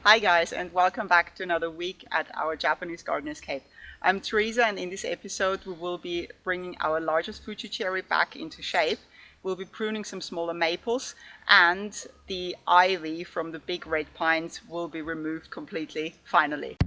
Hi guys, and welcome back to another week at our Japanese Gardener's Cape. I'm Teresa, and in this episode we will be bringing our largest Fuji cherry back into shape. We'll be pruning some smaller maples, and the ivy from the big red pines will be removed completely, finally.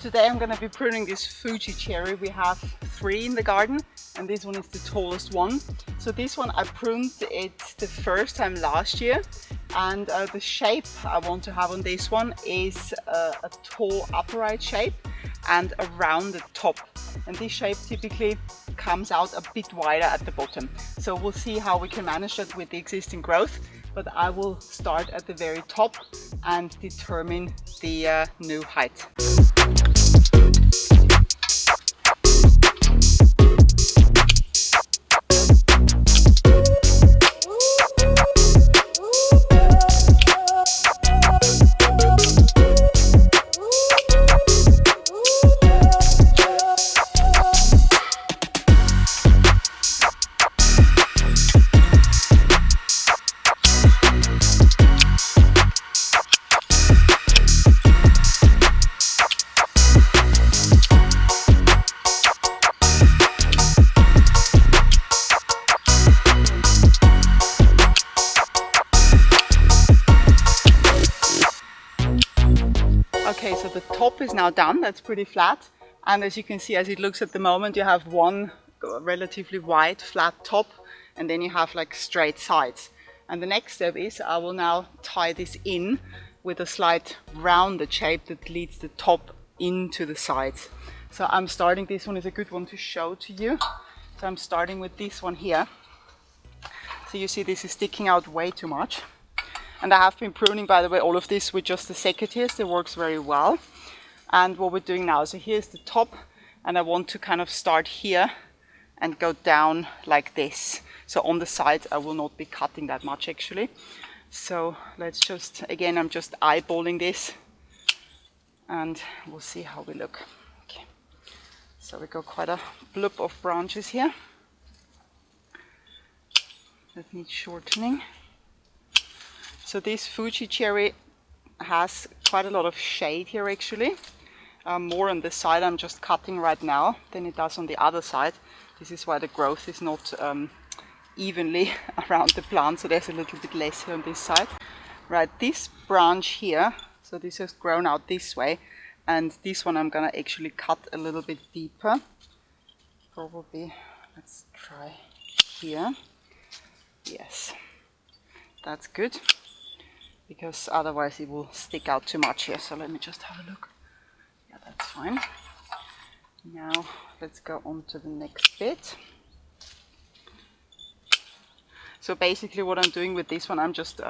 Today I'm going to be pruning this Fuji cherry. We have 3 in the garden, and this one is the tallest one. So this one I pruned it the first time last year, and the shape I want to have on this one is a tall upright shape and a rounded top. And this shape typically comes out a bit wider at the bottom. So we'll see how we can manage that with the existing growth. But I will start at the very top and determine the new height. Okay, so the top is now done. That's pretty flat, and as you can see, as it looks at the moment, you have one relatively wide flat top, and then you have like straight sides. And the next step is I will now tie this in with a slight rounded shape that leads the top into the sides. So I'm starting, this one is a good one to show to you. So I'm starting with this one here. So you see this is sticking out way too much. And I have been pruning, by the way, all of this with just the secateurs. It works very well. And what we're doing now, so here's the top, and I want to kind of start here and go down like this. So on the sides I will not be cutting that much actually. So let's just, again, I'm just eyeballing this and we'll see how we look. Okay. So we got quite a bloop of branches here that need shortening. So this Fuji cherry has quite a lot of shade here actually. More on the side I'm just cutting right now than it does on the other side. This is why the growth is not evenly around the plant, so there's a little bit less here on this side. Right, this branch here, so this has grown out this way, and this one I'm gonna actually cut a little bit deeper. Probably, let's try here. Yes, that's good, because otherwise it will stick out too much here. So let me just have a look. Yeah, that's fine. Now let's go on to the next bit. So basically what I'm doing with this one, I'm just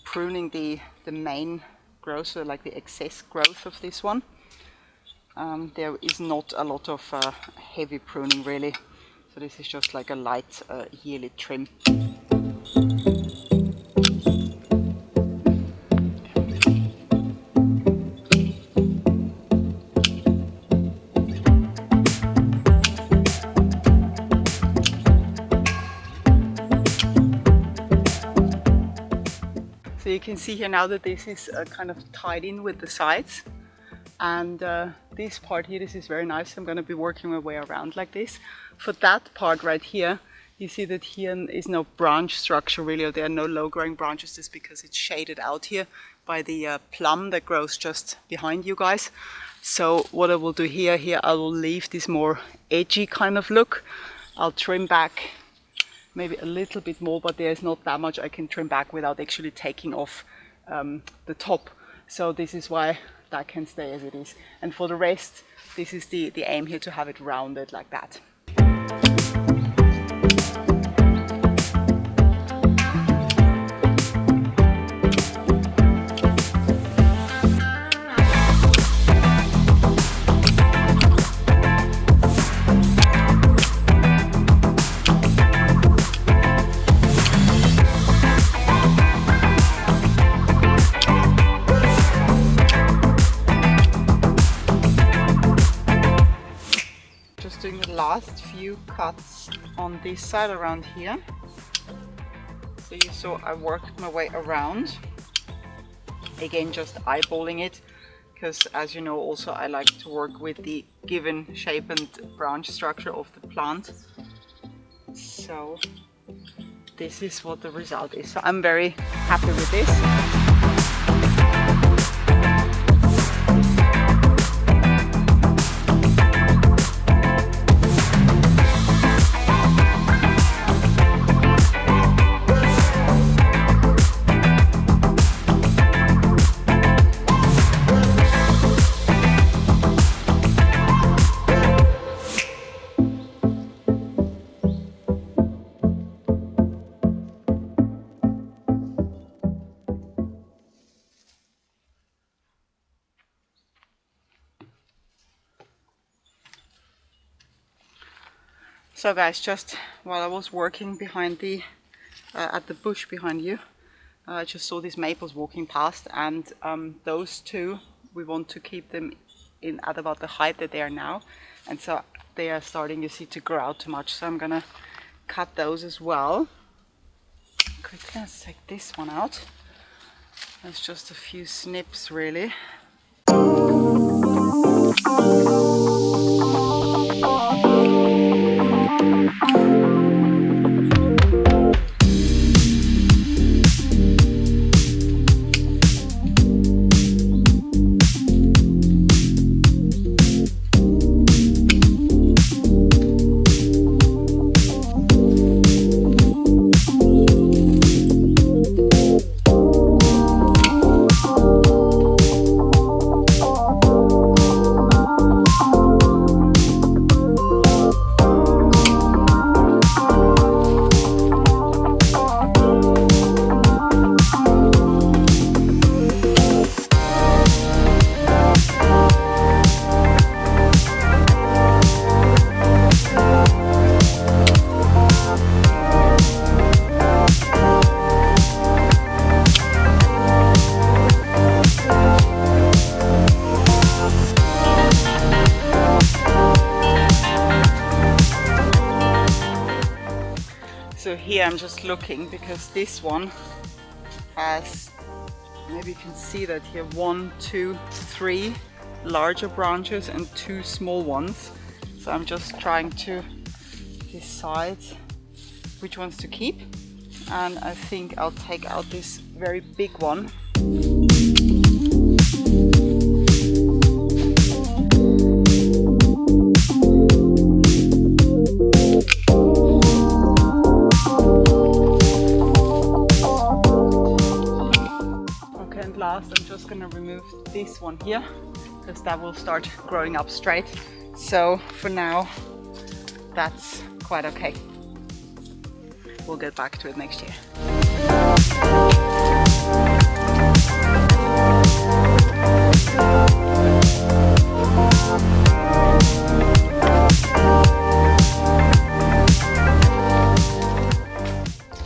pruning the main growth, so like the excess growth of this one. There is not a lot of heavy pruning really. So this is just like a light yearly trim. So you can see here now that this is kind of tied in with the sides. And this part here, this is very nice. I'm going to be working my way around like this. For that part right here, You see that here is no branch structure really, or there are no low-growing branches, just because it's shaded out here by the plum that grows just behind you guys. So what I will do here I will leave this more edgy kind of look. I'll trim back maybe a little bit more, but there's not that much I can trim back without actually taking off the top. So this is why that can stay as it is. And for the rest, this is the aim here, to have it rounded like that. Doing the last few cuts on this side around here. So you saw I worked my way around, again just eyeballing it, because as you know also I like to work with the given shape and branch structure of the plant. So this is what the result is. So I'm very happy with this. So guys, just while I was working behind the at the bush behind you, I just saw these maples walking past, and those two, we want to keep them in at about the height that they are now, and so they are starting, you see, to grow out too much. So I'm gonna cut those as well. Quickly, let's take this one out. There's just a few snips really. So here I'm just looking, because this one has, maybe you can see that here, 1, 2, 3 larger branches and 2 small ones. So I'm just trying to decide which ones to keep, and I think I'll take out this very big one. I'm just going to remove this one here, because that will start growing up straight. So for now that's quite okay. We'll get back to it next year.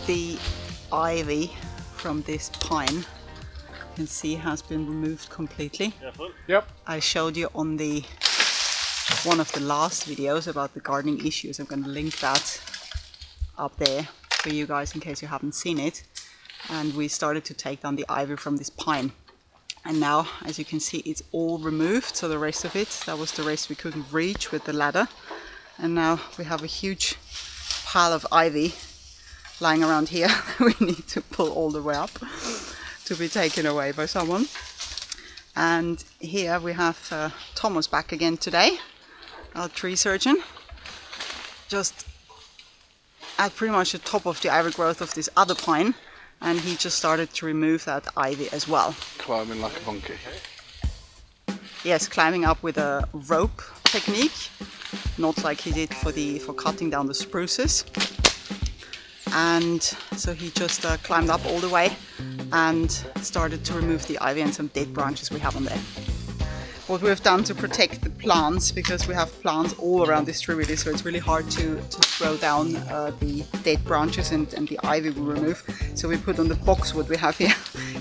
The ivy from this pine, you can see, has been removed completely. Yep. I showed you on the one of the last videos about the gardening issues. I'm going to link that up there for you guys in case you haven't seen it. And we started to take down the ivy from this pine, and now, as you can see, it's all removed. So the rest of it, that was the rest we couldn't reach with the ladder, and now we have a huge pile of ivy lying around here. We need to pull all the way up to be taken away by someone. And here we have Thomas back again today, our tree surgeon, just at pretty much the top of the ivy growth of this other pine, and he just started to remove that ivy as well. Climbing like a monkey. Yes, climbing up with a rope technique, not like he did for cutting down the spruces. And so he just climbed up all the way and started to remove the ivy and some dead branches we have on there. What we've done to protect the plants, because we have plants all around this tree really, so it's really hard to throw down the dead branches and the ivy we remove. So we put on the boxwood we have here,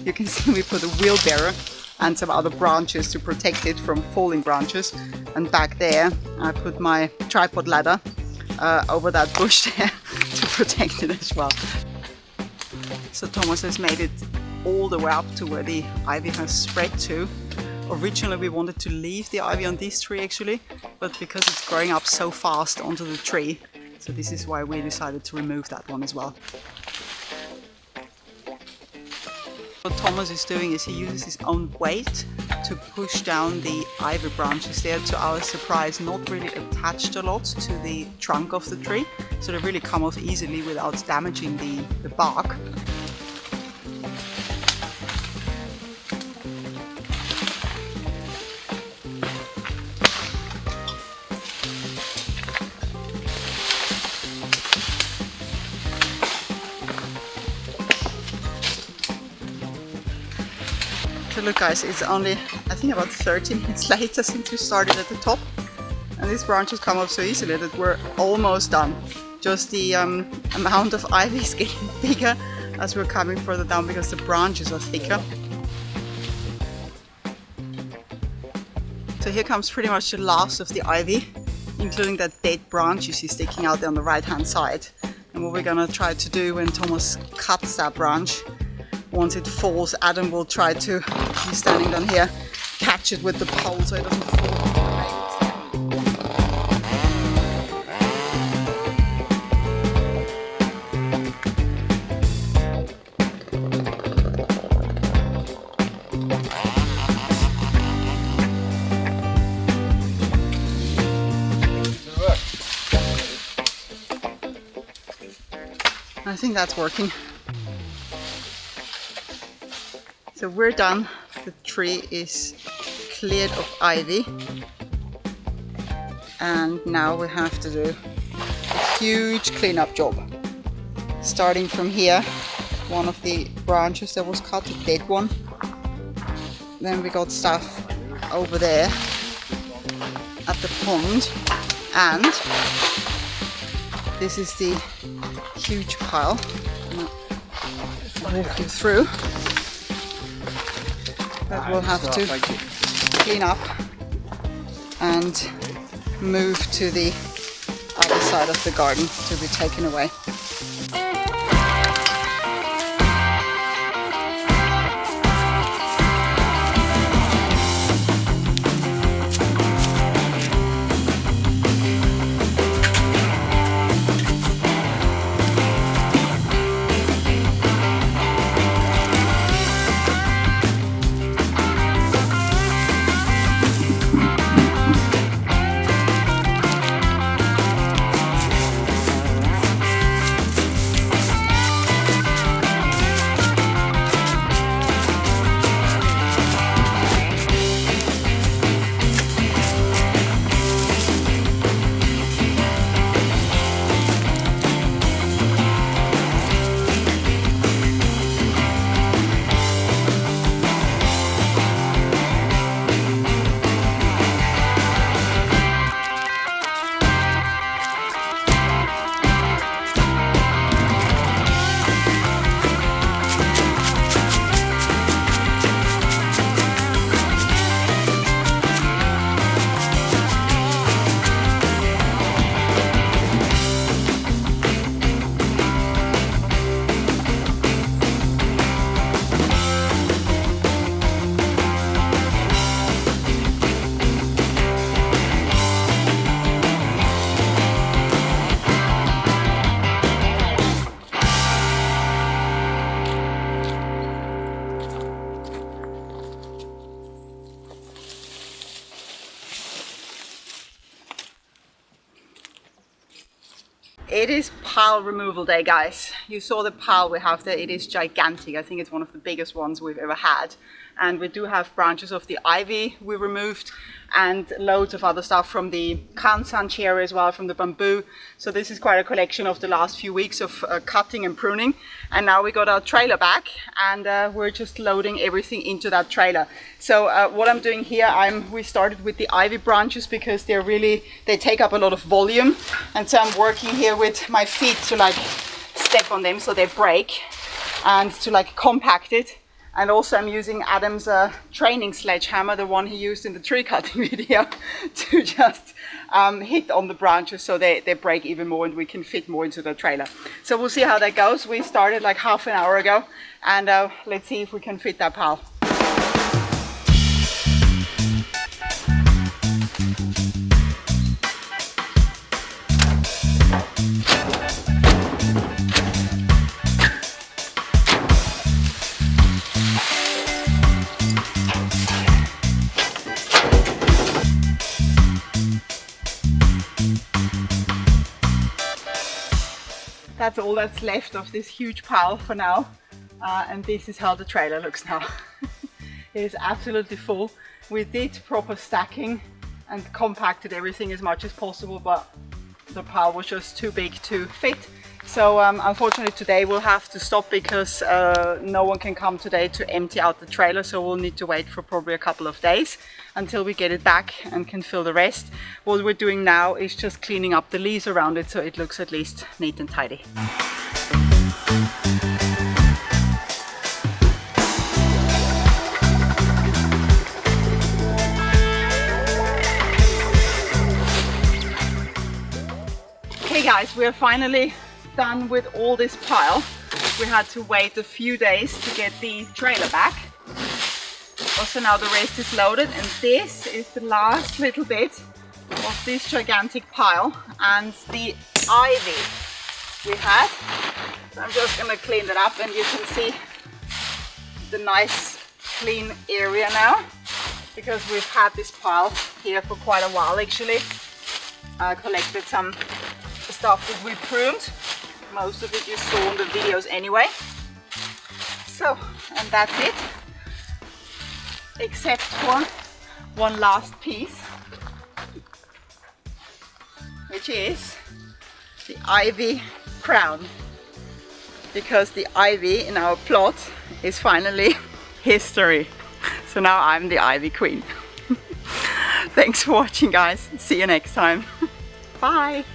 you can see we put a wheelbarrow and some other branches to protect it from falling branches. And back there I put my tripod ladder over that bush there to protect it as well. So Thomas has made it all the way up to where the ivy has spread to. Originally we wanted to leave the ivy on this tree actually, but because it's growing up so fast onto the tree, so this is why we decided to remove that one as well. What Thomas is doing is he uses his own weight to push down the ivy branches. They are, to our surprise, not really attached a lot to the trunk of the tree, so they really come off easily without damaging the bark. So look guys, it's only I think about 30 minutes later since we started at the top, and these branches come up so easily that we're almost done. Just the amount of ivy is getting bigger as we're coming further down because the branches are thicker. So here comes pretty much the last of the ivy, including that dead branch you see sticking out there on the right hand side. And what we're gonna try to do when Thomas cuts that branch, once it falls, Adam will try to, he's standing down here, catch it with the pole so it doesn't fall. I think that's working. So we're done. The tree is cleared of ivy, and now we have to do a huge cleanup job. Starting from here, one of the branches that was cut, a dead one. Then we got stuff over there at the pond, and this is the huge pile. I'll walk you through. That we'll have to clean up and move to the other side of the garden to be taken away. It is pile removal day, guys. You saw the pile we have there. It is gigantic. I think it's one of the biggest ones we've ever had. And we do have branches of the ivy we removed and loads of other stuff from the kansan cherry as well, from the bamboo. So this is quite a collection of the last few weeks of cutting and pruning. And now we got our trailer back and we're just loading everything into that trailer. So what I'm doing here, we started with the ivy branches because they take up a lot of volume. And so I'm working here with my feet to like step on them so they break and to like compact it. And also I'm using Adam's training sledgehammer, the one he used in the tree cutting video, to just hit on the branches so they break even more and we can fit more into the trailer. So we'll see how that goes. We started like half an hour ago and let's see if we can fit that pile. That's all that's left of this huge pile for now, and this is how the trailer looks now. It is absolutely full. We did proper stacking and compacted everything as much as possible, but the pile was just too big to fit. So unfortunately today we'll have to stop because no one can come today to empty out the trailer, so we'll need to wait for probably a couple of days until we get it back and can fill the rest. What we're doing now is just cleaning up the leaves around it so it looks at least neat and tidy. Okay guys, we're finally done with all this pile. We had to wait a few days to get the trailer back. Also now the rest is loaded, and this is the last little bit of this gigantic pile and the ivy we had. So I'm just gonna clean that up and you can see the nice clean area now, because we've had this pile here for quite a while actually. I collected some stuff that we pruned. Most of it you saw in the videos anyway. So, and that's it. Except for one last piece, which is the ivy crown. Because the ivy in our plot is finally history. So now I'm the ivy queen. Thanks for watching, guys. See you next time. Bye.